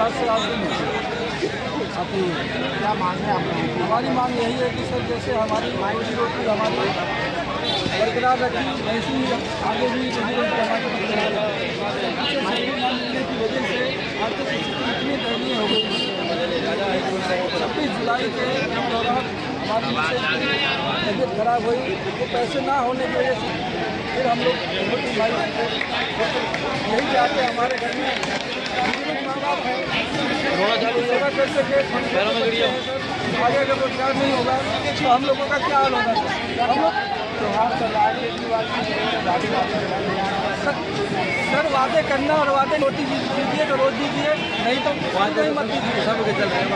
7 से 8 दिन आती है। क्या मांग है आप लोगों की? हमारी मांग यही है कि सर जैसे हमारी रोटी हमारी बरकरार रखी, वैसे ही आगे भी हमारी बरकरार मिलने की वजह से आर्थिक स्थिति इतनी दयनीय हो गई। 26 जुलाई के दौरान हमारी तबीयत खराब हुई, वो पैसे ना होने की वजह से फिर हम लोग यही चाहते हैं हमारे घर में माँ बाप है सेवा कर सके। आगे अगर रोजगार नहीं होगा तो हम लोगों का क्या हाल होगा? हम लोग त्योहार चल रहा है, इसी बात सर वादे करना और वादे रोटी दीजिए तो रोज दीजिए, नहीं तो वादे ही मत दीजिए। सब के चल रहे हैं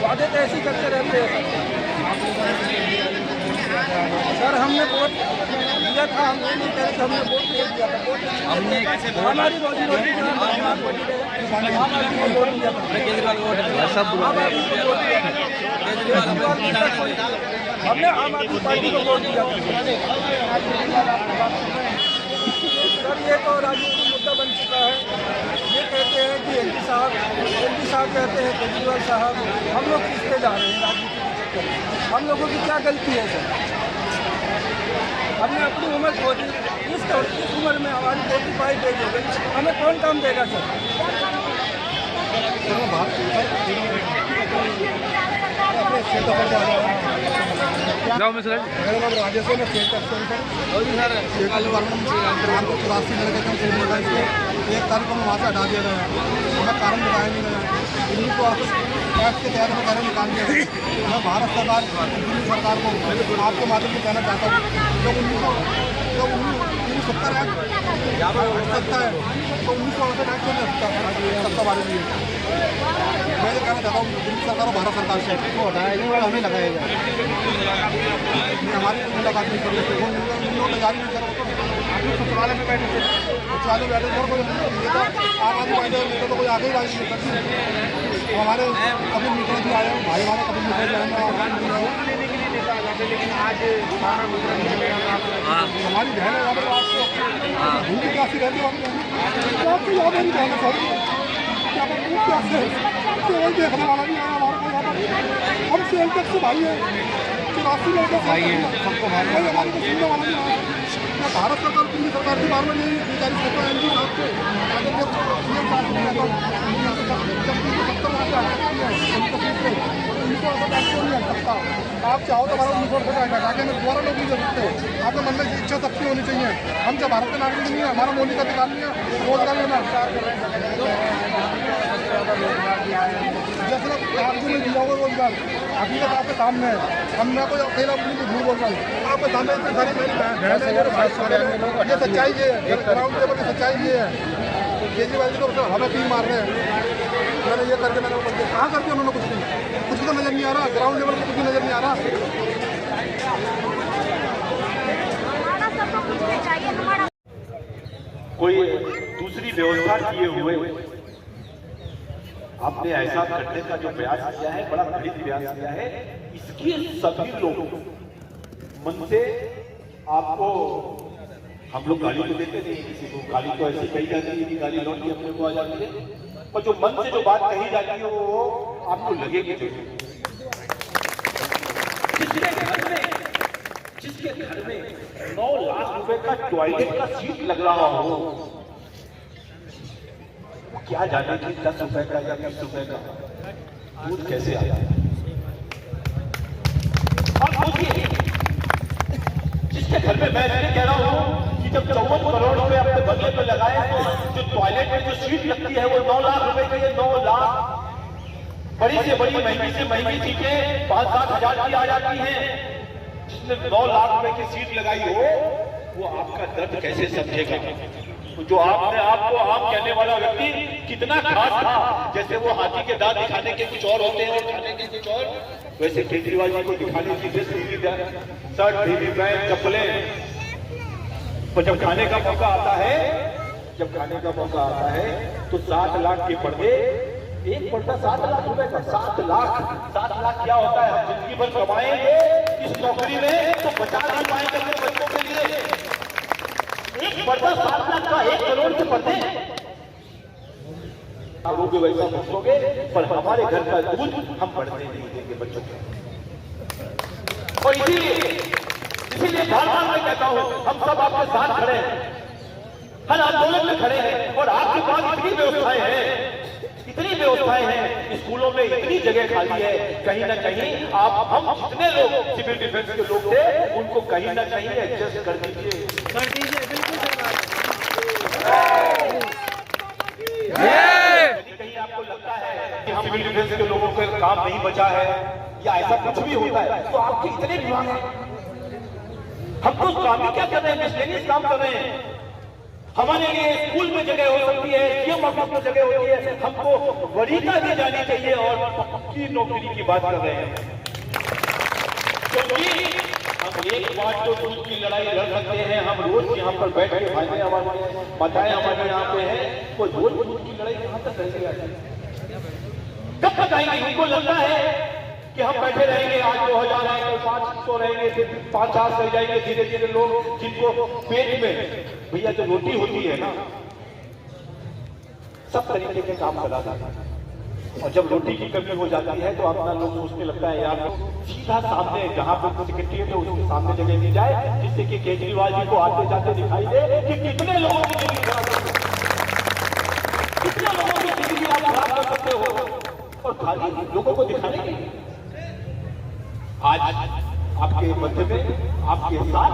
वादे तो ऐसे ही करते रहते हैं। सर हमने वोट दिया था, हम ये नहीं कह रहे कि हमने वोट नहीं दिया था। वोट हमने हमारी रोजी रोटी केजरीवाल को वोट दिया, सब हमने आम आदमी पार्टी को वोट दिया। सर ये तो राजनीतिक मुद्दा बन चुका है। ये कहते हैं कि एमपी साहब कहते हैं केजरीवाल साहब, हम लोग किसके जा रहे हैं राजनीति के चक्कर में? हम लोगों की क्या गलती है सर? हमने अपनी उम्र खो दी, इस उम्र में हमारी 45 एज हो गई, हमें कौन काम देगा सर? जाओ मैं सर मेरा नाम राजेश है, मैं सेल करता हूँ सर। 84 लड़के थे, 1 तारीख को वहाँ से हटा दिया गया, हमें कारण बताया नहीं गया। दिल्ली को टैक्स के तहत में कारण निकाल दिया। मैं भारत सरकार दिल्ली सरकार को आपके माध्यम से कहना चाहता हूँ, जब 1970 एक्ट सकता है तो 1968 एक्ट क्यों नहीं सकता हमारे लिए? मैं ये कहना चाहता हूँ दिल्ली सरकार और भारत सरकार से वो हटाया नहीं, हमें लगाया जाए। हमारी मुलाकात नहीं कर रहे, वो जारी नहीं कर रहे। सचिवालय में बैठे थे, सचिवालय बैठे थे और कोई नेता आम आदमी पार्टी का नेता तो कोई आगे ही बात नहीं करती। हमारे कभी मीटिंग भी आए, भाई हमारे कभी मीटिंग भी आए, लेकिन आज हमारी बहन है यहाँ पर आपको भूमि प्यासी रहती है। आपको याद है बहन सॉरी क्या भूमि प्यासी है, देखने वाला नहीं आया हमारे को यहाँ पर। हम सेल टैक्स से भाई है, 84 लोगों को सबको भाई हमारे को सुनने वाला नहीं आया। भारत सरकार दिल्ली सरकार के बारे में नहीं बेचारी सोचता है एमपी साहब को अगर जब सीएम साहब ने तो उनको ऐसा टैक्स क्यों नहीं हट सकता? आप चाहो तो हमारा 1968 हटा के हमें दोबारा लोग नहीं दे सकते। आपके मन में इच्छा शक्ति होनी चाहिए। हम जब भारत के नागरिक नहीं है, हमारा मौलिक अधिकार नहीं है रोजगार लेना। जैसे आपको में दिया होगा रोजगार हकीकत आपके सामने है। हम मैं कोई अकेला अपनी झूठ बोल रहा हूँ, आपके सामने इतनी सारी मेरी बहन है। ये सच्चाई ये है, ग्राउंड लेवल की सच्चाई ये है। केजरीवाल जी तो हमें पी मार रहे हैं। मैंने ये करके मैंने कहाँ करके उन्होंने कुछ भी तो नजर नहीं आ रहा, ग्राउंड लेवल पर कुछ भी नजर नहीं आ रहा। कोई दूसरी व्यवस्था किए हुए आपने ऐसा करने का जो प्रयास किया है, बड़ा घटित प्रयास किया है। इसके सभी लोग मन से आपको हम लोग गाली तो देते नहीं, किसी को गाली तो ऐसी कही जाती है कि गाली लौट के अपने को आ जाती है, पर जो मन से जो बात कही जाती है वो आपको लगेगी चाहिए। जिसके घर में 9 लाख रुपए का टॉयलेट का सीट लग रहा हो, क्या जाने कि 10 रुपए का या 20 रुपए का दूध कैसे आता है। और सोचिए जिसके घर में मैं कह रहा हूं कि जब 54 करोड़ रुपए अपने बदले में लगाए तो जो टॉयलेट में जो सीट लगती है वो 9 लाख रुपए के लिए 9 लाख बड़ी से बड़ी महंगी से महंगी सीटें 5-7 हजार की आ जाती हैं। जिसने 9 लाख रुपए की सीट लगाई हो वो आपका दर्द कैसे समझेगा? जो आपने आपको आप कहने वाला व्यक्ति कितना खास था, जैसे वो हाथी के दांत दिखाने के कुछ और होते हैं और खाने के कुछ और, वैसे केजरीवाल जी को दिखाने की शर्ट टीवी पैंट चप्पलें, पर जब खाने का मौका आता है तो 7 लाख के पर्दे, एक पर्दा 7 लाख रुपए का। 7 लाख क्या होता है? हम जिंदगी भर कमाएंगे इस नौकरी में तो बचा नहीं पाएंगे अपने बच्चों के लिए। एक पर्दा 7 लाख का, 1 करोड़ के पर्दे। करोगे वैसा बचोगे, पर हमारे घर का दूध हम बढ़ने नहीं देंगे बच्चों को। और इसीलिए बार बार मैं कहता हूं, हम सब आपके साथ खड़े हैं, हर आंदोलन में खड़े हैं, और आपके पास इतनी व्यवस्थाएं हैं, स्कूलों में इतनी जगह खाली है, कहीं ना कहीं आप हम जितने लोग सिविल डिफेंस के लोग थे उनको कहीं ना कहीं एडजस्ट कर दीजिए। कहीं आपको लगता है कि हम सिविल डिफेंस के लोगों का काम नहीं बचा है या ऐसा कुछ भी होता है, तो आपके इतने विभाग हैं, हम तो काम ही क्या कर रहे हैं, मिसलेनियस काम कर रहे हैं। हमारे लिए स्कूल में जगह हो सकती है, सीएम ऑफिस में जगह होती है, हमको वरीयता दी जानी चाहिए, और पक्की नौकरी की बात कर रहे हैं। क्योंकि हम एक बात तो दूध की लड़ाई लड़ सकते हैं, हम रोज यहाँ पर बैठ के फायदे हमारे बताए हमारे यहाँ पे है, कोई रोज दूध की लड़ाई कहाँ तक रहेगी, कब तक आएंगे? उनको लगता है कि हम बैठे रहेंगे, आज 2000 आएंगे, 500 रहेंगे, फिर 5-4 रह जाएंगे, धीरे धीरे लोग जिनको पेट में भैया जो रोटी होती है ना, सब तरीके के काम कराता है, और जब रोटी की कमी हो जाती है तो अपना लोग सोचने लगता है यार सीधा सामने जहां पर सेक्रेटरी है तो उसके सामने जगह दी जाए, जिससे कि केजरीवाल जी को आते जाते दिखाई दे कि कितने लोगों की जिंदगी खराब कर सकते हो, कितने लोगों की जिंदगी आप खराब कर सकते हो, और खाली लोगों को दिखाने के लिए आज आपके मध्य में आपके साथ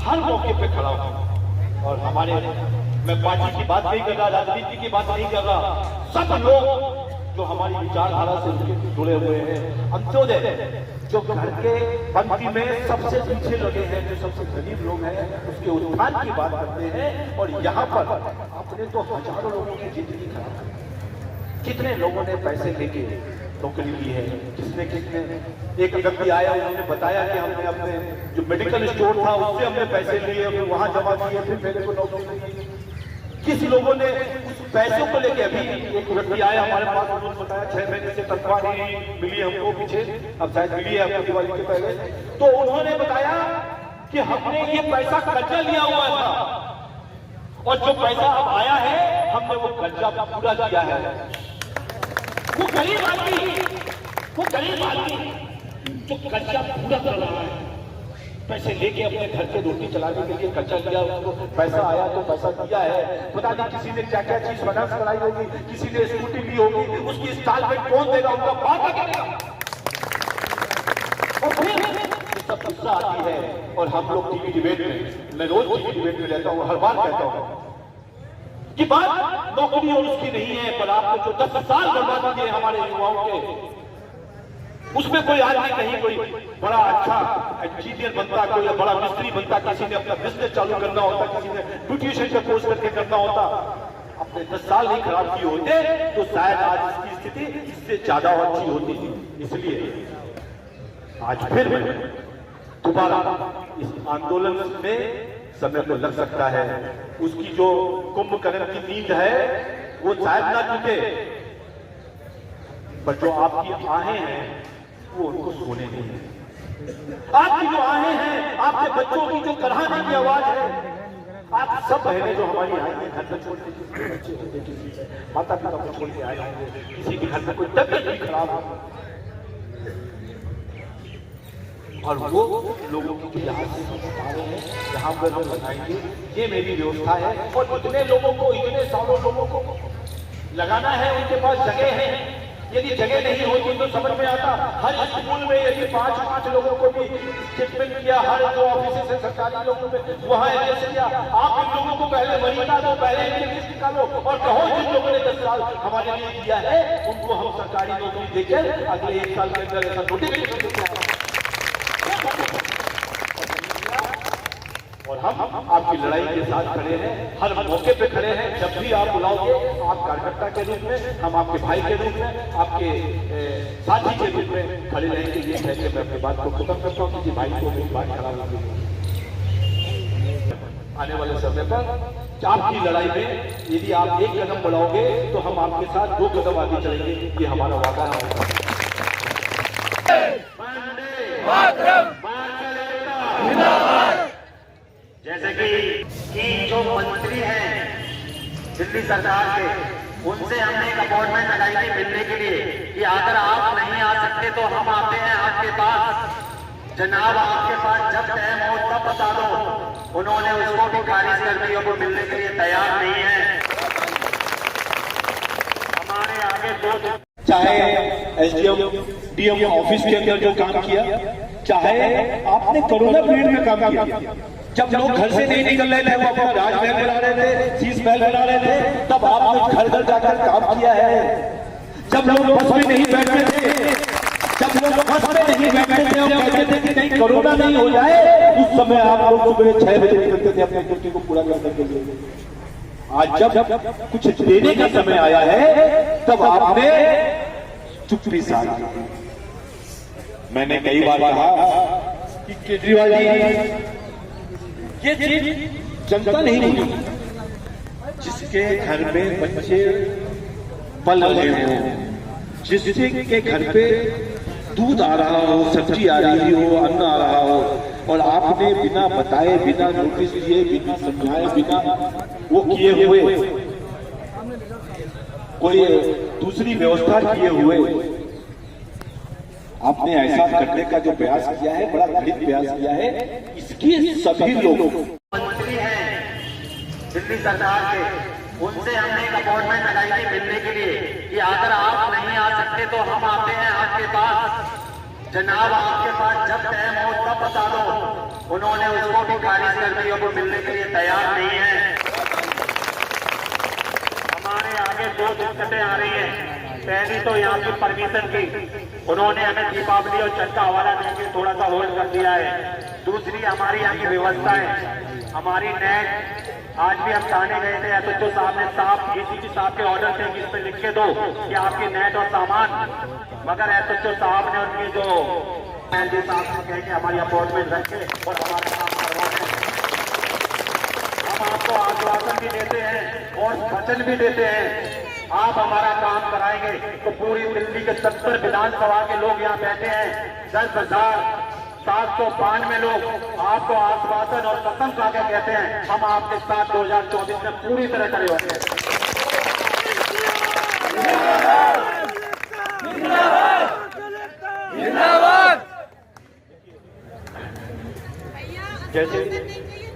हर मौके पे खड़ा हूं। और हमारे, मैं पार्टी की बात नहीं कर रहा, राजनीति की बात नहीं कर रहा, सब लोग जो हमारी विचारधारा से जुड़े हुए हैं, अंत्योदय जो घर के पंक्ति में सबसे पीछे लगे हैं, जो सबसे गरीब लोग हैं, उसके उत्थान की बात करते हैं। और यहाँ पर अपने तो हजारों लोगों की जिंदगी खराब है, कितने लोगों ने पैसे लेके नौकरी की है, जिसने कितने, एक व्यक्ति आया उन्होंने बताया कि हमने अपने जो मेडिकल स्टोर था उससे हमने पैसे लिए, फिर वहां जमा किए, फिर मेरे को नौकरी दी। किस लोगों ने उस पैसों को लेके, अभी एक व्यक्ति आया हमारे पास, उन्होंने बताया 6 महीने से तनख्वाह नहीं मिली हमको, पीछे अब शायद मिली है आपको दिवाली के पहले, तो उन्होंने बताया कि हमने ये पैसा कर्जा लिया हुआ था, और जो पैसा अब आया है हमने वो कर्जा पूरा किया है। वो गरीब आदमी जो कर्जा पूरा कर रहा है, पैसे लेके अपने घर से रोटी चलाने के लिए कर्जा लिया, उसको पैसा आया तो पैसा दिया है, पता नहीं किसी ने क्या क्या चीज फाइनेंस कराई होगी, किसी ने स्कूटी ली होगी, उसकी इंस्टॉलमेंट कौन देगा, उनका बाप करेगा, और फिर सब गुस्सा आती है। और हम लोग टीवी डिबेट में, मैं रोज टीवी डिबेट में रहता हूँ, हर बार कहता हूँ कि बात नौकरी और उसकी नहीं है, पर आपने जो 10 साल बर्बाद किए हमारे युवाओं के, उसमें कोई आदमी कहीं कोई बड़ा अच्छा इंजीनियर बनता, कोई बड़ा मिस्त्री बनता, किसी ने अपना बिजनेस चालू करना होता, किसी ने ब्यूटिशियन का कोर्स करके करना होता, अपने 10 साल ही खराब किए होते तो शायद आज इसकी स्थिति इससे ज्यादा अच्छी होती। इसलिए आज फिर दोबारा इस आंदोलन में समय तो लग सकता है, उसकी जो कुंभकर्ण की नींद है वो शायद ना टूटे, पर जो आपकी आहें हैं वो उनको सोने नहीं है। आपकी जो आहें हैं, आपके बच्चों की जो कराहने की आवाज है, आप सब बहनें जो हमारी आई हैं, घर में छोड़ के बच्चे माता पिता को छोड़ के आए होंगे, किसी के घर में कोई तबियत भी खराब हो, और वो लोगों की जो यहाँ से बता रहे हैं, यहाँ पर हम बताएंगे ये मेरी व्यवस्था है। और इतने लोगों को, इतने सालों लोगों को लगाना है, उनके पास जगह है, यदि जगह नहीं होती तो समझ में आता, हर स्कूल में यदि 5-5 लोगों को भी ट्रीटमेंट किया, हर जो ऑफिस से सरकारी लोगों में वहां एडजस्ट किया, आप इन लोगों को पहले वरीयता दो, पहले इनकी लिस्ट निकालो, और कहो जिन लोगों ने 10 साल हमारे लिए किया है उनको हम सरकारी नौकरी देकर अगले 1 साल के अंदर ऐसा नोटिफिकेशन देते हैं। और हम आपकी लड़ाई के साथ खड़े हैं, हर मौके पे खड़े हैं, जब भी आप बुलाओगे, आप कार्यकर्ता के रूप में, हम आपके भाई के रूप में, आपके साथी के रूप में खड़े रहेंगे। ये कह के मैं अपनी बात को खत्म करता हूँ, किसी भाई को मेरी बात खराब होगी। आने वाले समय पर आपकी लड़ाई में यदि आप 1 कदम बढ़ाओगे तो हम आपके साथ 2 कदम आगे चलेंगे, ये हमारा वादा है। जैसे कि जो मंत्री हैं दिल्ली सरकार के, उनसे हमने एक अपॉइंटमेंट लगाई थी मिलने के लिए कि अगर आप नहीं आ सकते तो हम आते हैं आपके पास, जनाब आपके पास जब टाइम हो तब बता दो। उन्होंने उसको भी खारिज कर दी और वो मिलने के लिए तैयार नहीं है। हमारे आगे दो, चाहे एसडीएम डीएम ऑफिस के अंदर जो काम किया, चाहे आपने कोरोना पीरियड में काम किया, जब लोग घर से नहीं निकल रहे थे, वो अपना राजमहल बना रहे थे, शीश महल बना रहे थे, तब आपने घर घर जाकर काम किया है। जब लोग बस में नहीं बैठते थे, जब लोग बस में नहीं बैठते थे और कहते थे कि नहीं कोरोना नहीं हो जाए, उस समय आप लोग सुबह 6 बजे निकलते थे अपनी ड्यूटी को पूरा करने के लिए। आज जब कुछ देने का समय आया है, तब आपने चुप्पी साधी। मैंने कई बार कहा कि केजरीवाल जी, ये चीज जनता नहीं होगी, जिसके घर में बच्चे पल रहे हो, जिससे के घर पे दूध आ रहा हो, सब्जी आ रही हो, अन्न आ रहा हो, और आपने बिना बताए, बिना नोटिस दिए, बिना समझाए, बिना वो किए हुए, कोई दूसरी व्यवस्था किए हुए आपने ऐसा करने का जो प्रयास किया है, बड़ा घटित प्रयास किया है। इसके सभी लोग मंत्री हैं दिल्ली सरकार के, उनसे हमने एक अपॉइंटमेंट लगाई थी मिलने के लिए कि अगर आप नहीं आ सकते तो हम आते हैं आपके पास, जनाब आपके पास जब टाइम हो तब बता दो। उन्होंने उसको भी खारिज कर दी और वो मिलने के लिए तैयार नहीं है। हमारे आगे दो दिक्कतें आ रही हैं। पहली तो यहाँ की परमिशन की, उन्होंने हमें दीपावली और छठ का हवाला देके थोड़ा सा होल्ड कर दिया है। दूसरी हमारी यहाँ की व्यवस्था है, हमारी नेट, आज भी हम थाने गए थे, एसएचओ साहब ने साहब एसीपी साहब के ऑर्डर थे कि इस पे लिख के दो कि आपकी नेट और सामान, मगर एसएचओ साहब ने उनकी जो एलडी साहब ने कह के हमारी अपॉइंटमेंट रखे और हमारा काम करवाते हैं। हम आपको आश्वासन भी देते हैं और वचन भी देते हैं, आप हमारा काम कराएंगे तो पूरी दिल्ली के 70 विधानसभा के लोग यहाँ बैठे हैं, 10,792 लोग आपको आश्वासन और कसम खा के कहते हैं हम आपके साथ 2024 में पूरी तरह खड़े होंगे। जैसे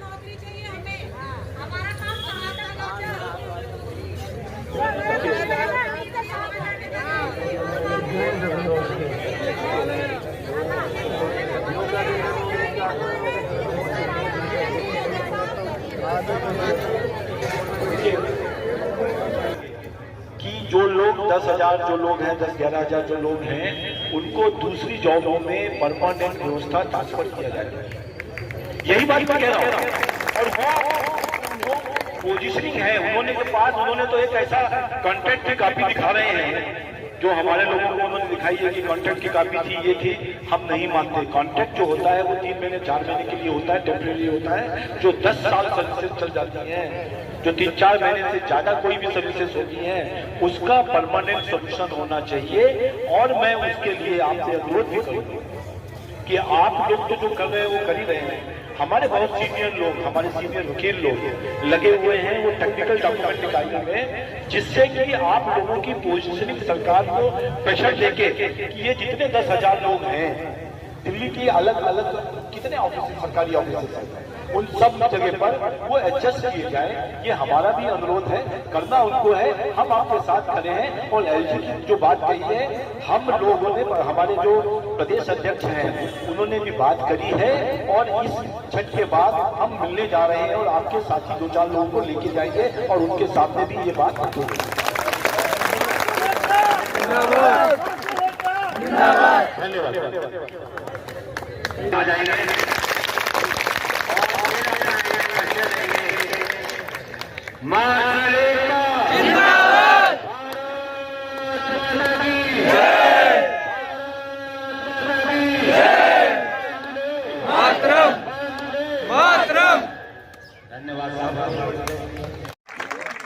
नौकरी चाहिए हमें, हमारा काम कि जो लोग 10,000 जो लोग हैं, 10-11,000 जो लोग हैं, उनको दूसरी जॉबों में परमानेंट व्यवस्था ट्रांसफर किया जाए। यही बात मैं कह रहा हूँ। और वो पोजीशनिंग है उन्होंने तो एक ऐसा कॉन्ट्रैक्ट की कॉपी दिखा रहे हैं जो हमारे लोगों को उन्होंने दिखाई है कि कॉन्ट्रैक्ट की कॉपी थी, ये थी। हम नहीं मानते। कॉन्ट्रैक्ट जो होता है वो 3 महीने 4 महीने के लिए होता है, टेम्परेरी होता है। जो 10 साल सर्विसेज चल जाती हैं, जो 3-4 महीने से ज्यादा कोई भी सर्विसेज होती हैं, उसका परमानेंट सोल्यूशन होना चाहिए। और मैं उसके लिए आपसे अनुरोध भी करूंगा कि आप लोग तो जो कर रहे हैं वो कर ही रहे हैं। हमारे बहुत सीनियर लोग, हमारे सीनियर वकील लोग लगे हुए हैं वो टेक्निकल डॉक्यूमेंट निकालने में, जिससे कि आप लोगों की पोजीशनिंग सरकार को प्रेशर देके कि ये जितने 10,000 लोग हैं दिल्ली की अलग अलग कितने ऑफिस, सरकारी ऑफिस, उन सब जगह पर वो एडजस्ट किए जाए। ये हमारा भी अनुरोध है, करना उनको है। हम आपके साथ खड़े हैं। और एलजी की जो बात कही है, हम लोगों ने, हमारे जो प्रदेश अध्यक्ष हैं उन्होंने भी बात करी है। और इस छठ के बाद हम मिलने जा रहे हैं और आपके साथी 2-4 लोगों को लेके जाएंगे और उनके सामने भी ये बात होगी। धन्यवाद। आ जाएंगे धन्यवाद साहब।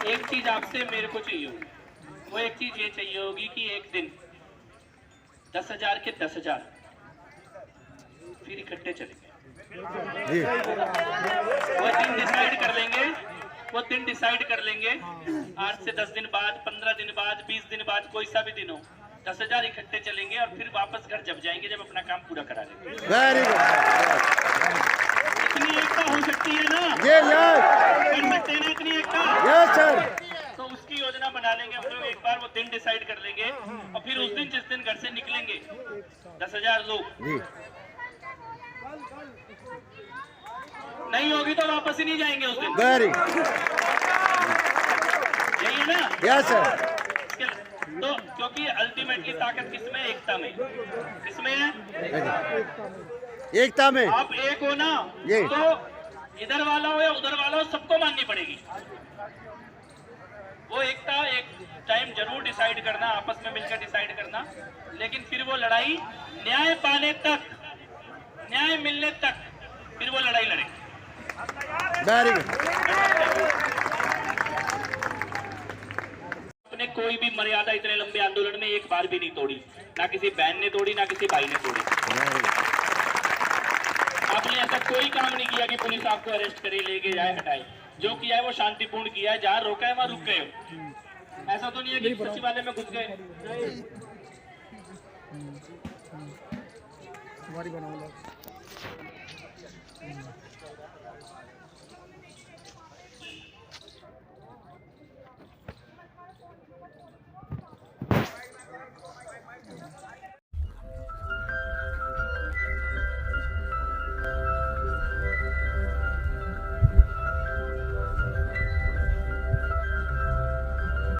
एक चीज आपसे मेरे को चाहिए होगी, वो एक चीज ये चाहिए होगी कि एक दिन 10,000 के 10,000 फिर इकट्ठे चलेंगे। वो दिन डिसाइड कर लेंगे वो दिन डिसाइड कर लेंगे। 8 से 10 दिन बाद, 15 दिन बाद, 20 दिन बाद, कोई सा भी दिन हो, 10,000 इकट्ठे चलेंगे और फिर वापस घर जब जाएंगे जब अपना काम पूरा करा लेंगे। Very good. इतनी एकता हो सकती है ना? कर सकते हैं ना इतनी एकता? Yes sir. तो उसकी योजना बना लेंगे हम लोग। एक बार वो दिन डिसाइड कर लेंगे और फिर उस दिन जिस दिन घर से निकलेंगे 10,000 लोग जी नहीं होगी तो वापस ही नहीं जाएंगे उस दिन। वेरी यही है ना? Yes sir. तो क्योंकि अल्टीमेटली ताकत किसमें? एकता में। किसमें है? एकता में। आप एक हो ना, तो इधर वाला हो या उधर वाला हो, सबको माननी पड़ेगी। वो एकता एक टाइम जरूर डिसाइड करना, आपस में मिलकर डिसाइड करना, लेकिन फिर वो लड़ाई न्याय पाने तक, न्याय मिलने तक फिर वो लड़ाई लड़े। Very good. अपने कोई भी मर्यादा इतने लंबे आंदोलन में एक बार भी नहीं तोड़ी, ना किसी बहन ने तोड़ी, ना किसी भाई ने तोड़ी। आपने ऐसा कोई काम नहीं किया कि पुलिस आपको अरेस्ट करे, लेके जाए, हटाए। जो किया है वो शांतिपूर्ण किया है। जहाँ रोका है वहाँ रुक गए हो। ऐसा तो नहीं है कि सचिवालय में घुस गए। हमारी बनाओ